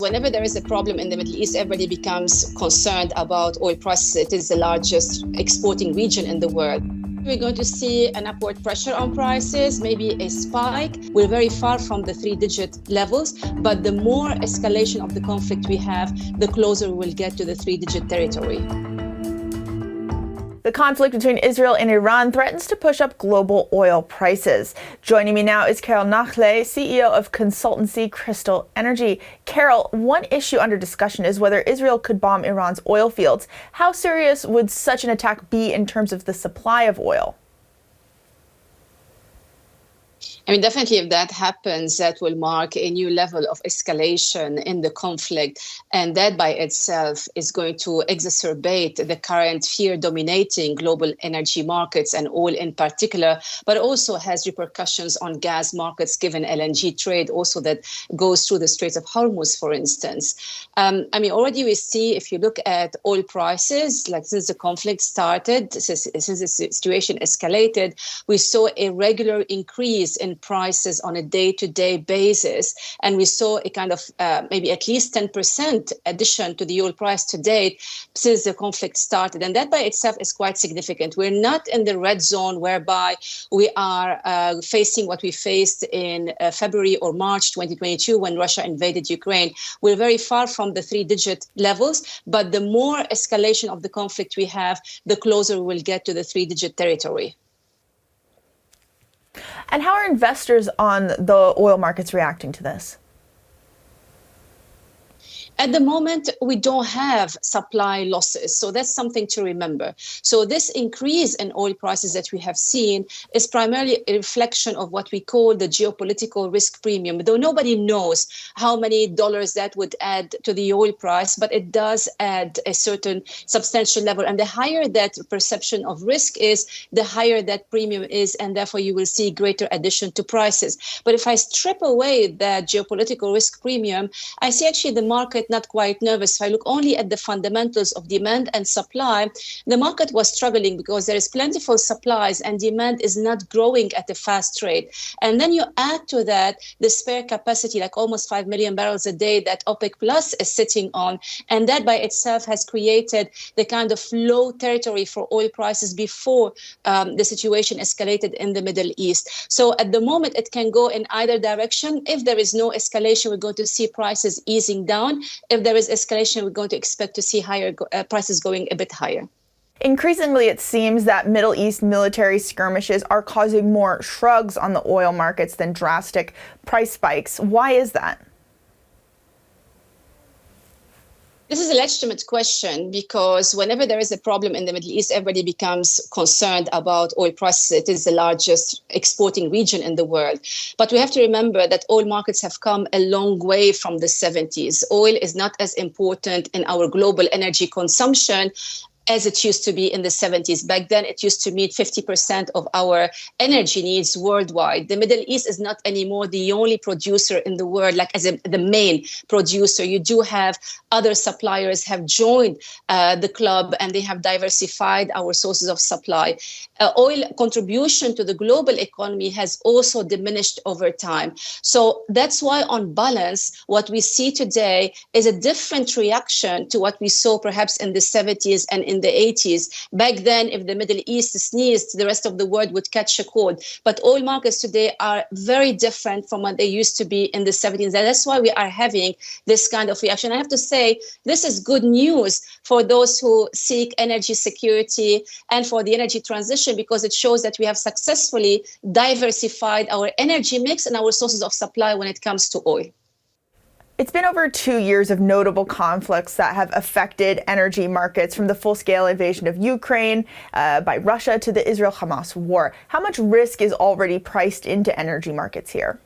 Whenever there is a problem in the Middle East, everybody becomes concerned about oil prices. It is the largest exporting region in the world. We're going to see an upward pressure on prices, maybe a spike. We're very far from the three-digit levels, but the more escalation of the conflict we have, the closer we will get to the three-digit territory. The conflict between Israel and Iran threatens to push up global oil prices. Joining me now is Carole Nakhle, CEO of consultancy Crystal Energy. Carole, one issue under discussion is whether Israel could bomb Iran's oil fields. How serious would such an attack be in terms of the supply of oil? I mean, definitely if that happens, that will mark a new level of escalation in the conflict. And that by itself is going to exacerbate the current fear dominating global energy markets and oil in particular, but also has repercussions on gas markets given LNG trade also that goes through the Straits of Hormuz, for instance. I mean, already we see, if you look at oil prices, like since the conflict started, since the situation escalated, we saw a regular increase in prices on a day-to-day basis. And we saw a kind of maybe at least 10% addition to the oil price to date since the conflict started. And that by itself is quite significant. We're not in the red zone whereby we are facing what we faced in February or March 2022 when Russia invaded Ukraine. We're very far from the three-digit levels, but the more escalation of the conflict we have, the closer we will get to the three-digit territory. And how are investors on the oil markets reacting to this? At the moment, we don't have supply losses. So that's something to remember. So this increase in oil prices that we have seen is primarily a reflection of what we call the geopolitical risk premium. Though nobody knows how many dollars that would add to the oil price, but it does add a certain substantial level. And the higher that perception of risk is, the higher that premium is, and therefore you will see greater addition to prices. But if I strip away that geopolitical risk premium, I see actually the market not quite nervous. If I look only at the fundamentals of demand and supply, the market was struggling because there is plentiful supplies and demand is not growing at a fast rate. And then you add to that the spare capacity, like almost 5 million barrels a day that OPEC Plus is sitting on. And that by itself has created the kind of low territory for oil prices before the situation escalated in the Middle East. So at the moment, it can go in either direction. If there is no escalation, we're going to see prices easing down. If there is escalation, we're going to expect to see higher prices going a bit higher. Increasingly, it seems that Middle East military skirmishes are causing more shrugs on the oil markets than drastic price spikes. Why is that? This is a legitimate question because whenever there is a problem in the Middle East, everybody becomes concerned about oil prices. It is the largest exporting region in the world. But we have to remember that oil markets have come a long way from the 70s. Oil is not as important in our global energy consumption as it used to be in the 70s. Back then, it used to meet 50% of our energy needs worldwide. The Middle East is not anymore the only producer in the world, like as the main producer. You do have other suppliers have joined the club and they have diversified our sources of supply. Oil contribution to the global economy has also diminished over time. So that's why on balance, what we see today is a different reaction to what we saw perhaps in the 70s and in the 80s. Back then, if the Middle East sneezed, the rest of the world would catch a cold. But oil markets today are very different from what they used to be in the 70s. And that's why we are having this kind of reaction. I have to say, this is good news for those who seek energy security and for the energy transition, because it shows that we have successfully diversified our energy mix and our sources of supply when it comes to oil. It's been over 2 years of notable conflicts that have affected energy markets, from the full-scale invasion of Ukraine by Russia to the Israel-Hamas war. How much risk is already priced into energy markets here?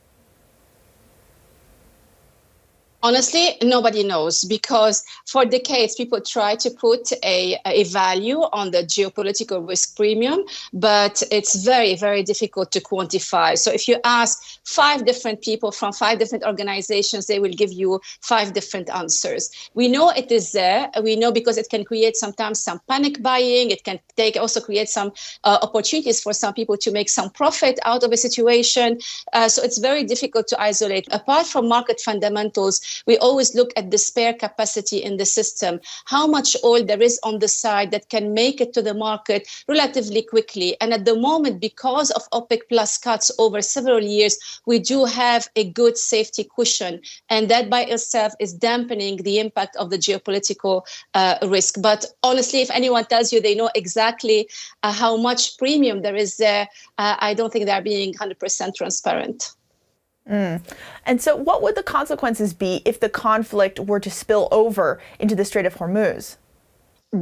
Honestly, nobody knows, because for decades, people try to put a value on the geopolitical risk premium, but it's very, very difficult to quantify. So if you ask 5 different people from 5 different organizations, they will give you 5 different answers. We know it is there. We know because it can create sometimes some panic buying. It can also create some opportunities for some people to make some profit out of a situation. So it's very difficult to isolate. Apart from market fundamentals, we always look at the spare capacity in the system, how much oil there is on the side that can make it to the market relatively quickly. And at the moment, because of OPEC plus cuts over several years, we do have a good safety cushion. And that by itself is dampening the impact of the geopolitical risk. But honestly, if anyone tells you they know exactly how much premium there is there, I don't think they're being 100% transparent. And so what would the consequences be if the conflict were to spill over into the Strait of Hormuz?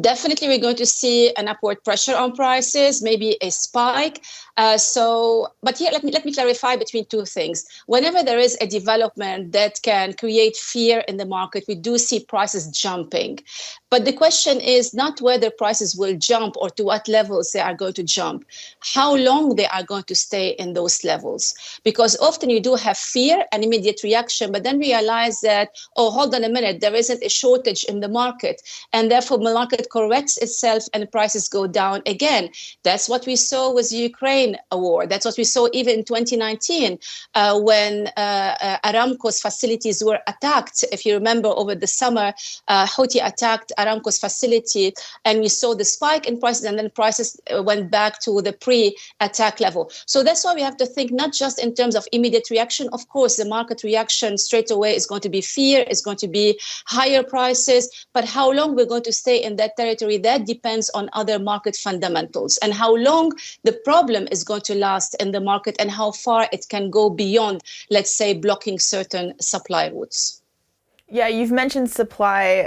Definitely, we're going to see an upward pressure on prices, maybe a spike. But here, let me clarify between two things. Whenever there is a development that can create fear in the market, we do see prices jumping. But the question is not whether prices will jump or to what levels they are going to jump, how long they are going to stay in those levels. Because often you do have fear and immediate reaction, but then realize that, oh, hold on a minute, there isn't a shortage in the market. And therefore, the market corrects itself and prices go down again. That's what we saw with the Ukraine war. That's what we saw even in 2019 when Aramco's facilities were attacked. If you remember, over the summer, Houthi attacked Aramco's facility, and we saw the spike in prices, and then prices went back to the pre-attack level. So that's why we have to think not just in terms of immediate reaction. Of course, the market reaction straight away is going to be fear, is going to be higher prices, but how long we're going to stay in that territory, that depends on other market fundamentals and how long the problem is going to last in the market and how far it can go beyond, let's say, blocking certain supply routes. Yeah, you've mentioned supply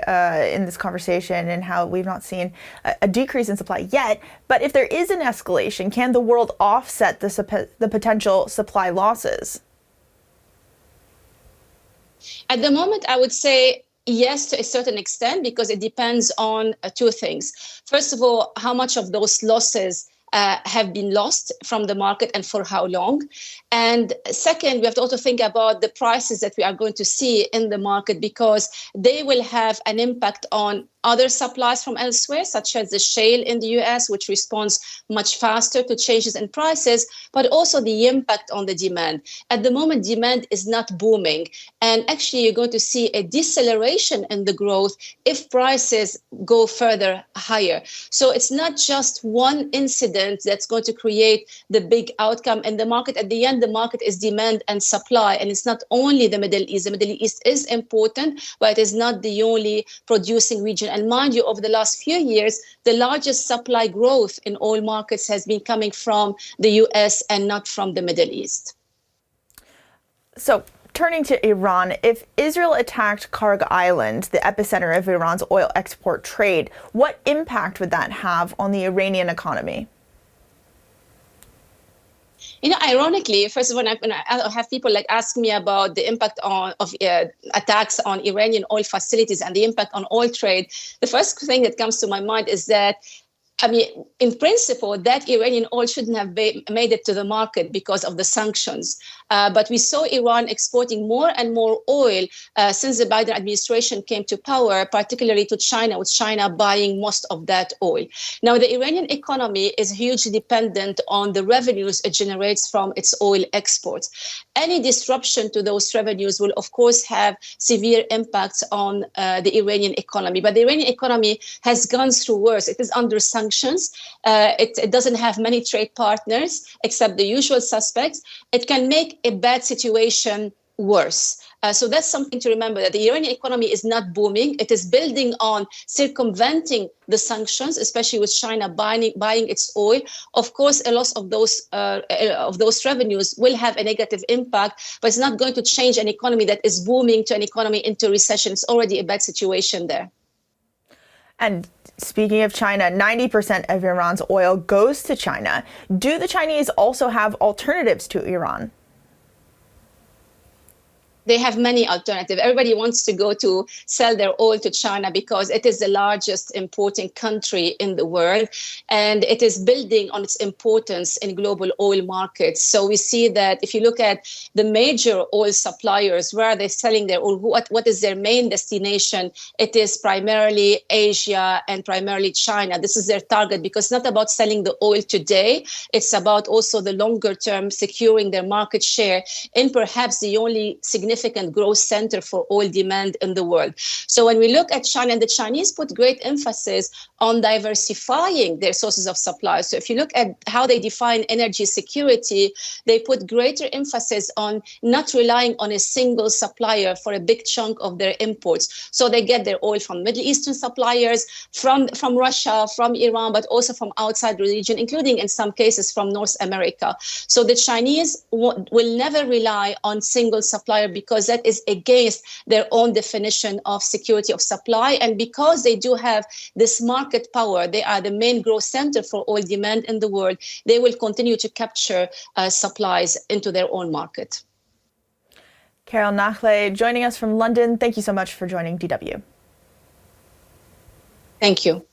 in this conversation and how we've not seen a decrease in supply yet. But if there is an escalation, can the world offset the potential supply losses? At the moment, I would say yes, to a certain extent, because it depends on two things. First of all, how much of those losses have been lost from the market and for how long. And second, we have to also think about the prices that we are going to see in the market, because they will have an impact on other supplies from elsewhere, such as the shale in the US, which responds much faster to changes in prices, but also the impact on the demand. At the moment, demand is not booming. And actually, you're going to see a deceleration in the growth if prices go further higher. So it's not just one incident that's going to create the big outcome in the market. At the end, the market is demand and supply. And it's not only the Middle East. The Middle East is important, but it is not the only producing region. And mind you, over the last few years, the largest supply growth in oil markets has been coming from the US and not from the Middle East. So turning to Iran, if Israel attacked Karg Island, the epicenter of Iran's oil export trade, what impact would that have on the Iranian economy? You know, ironically, first of all, when I have people like ask me about the impact of attacks on Iranian oil facilities and the impact on oil trade, the first thing that comes to my mind is that, I mean, in principle, that Iranian oil shouldn't have made it to the market because of the sanctions. But we saw Iran exporting more and more oil since the Biden administration came to power, particularly to China, with China buying most of that oil. Now, the Iranian economy is hugely dependent on the revenues it generates from its oil exports. Any disruption to those revenues will, of course, have severe impacts on the Iranian economy. But the Iranian economy has gone through worse. It is under sanctions. It doesn't have many trade partners except the usual suspects. It can make a bad situation worse. So that's something to remember, that the Iranian economy is not booming. It is building on circumventing the sanctions, especially with China buying its oil. Of course, a loss of those revenues will have a negative impact, but it's not going to change an economy that is booming to an economy into recession. It's already a bad situation there. And speaking of China, 90% of Iran's oil goes to China. Do the Chinese also have alternatives to Iran? They have many alternatives. Everybody wants to go to sell their oil to China because it is the largest importing country in the world, and it is building on its importance in global oil markets. So we see that if you look at the major oil suppliers, where are they selling their oil? What is their main destination? It is primarily Asia and primarily China. This is their target, because it's not about selling the oil today. It's about also the longer term securing their market share in perhaps the only significant significant growth center for oil demand in the world. So when we look at China, and the Chinese put great emphasis on diversifying their sources of supply. So if you look at how they define energy security, they put greater emphasis on not relying on a single supplier for a big chunk of their imports. So they get their oil from Middle Eastern suppliers, from Russia, from Iran, but also from outside the region, including in some cases from North America. So the Chinese will never rely on single supplier because that is against their own definition of security of supply. And because they do have this market power, they are the main growth center for oil demand in the world, they will continue to capture supplies into their own market. Carole Nakhle joining us from London. Thank you so much for joining DW. Thank you.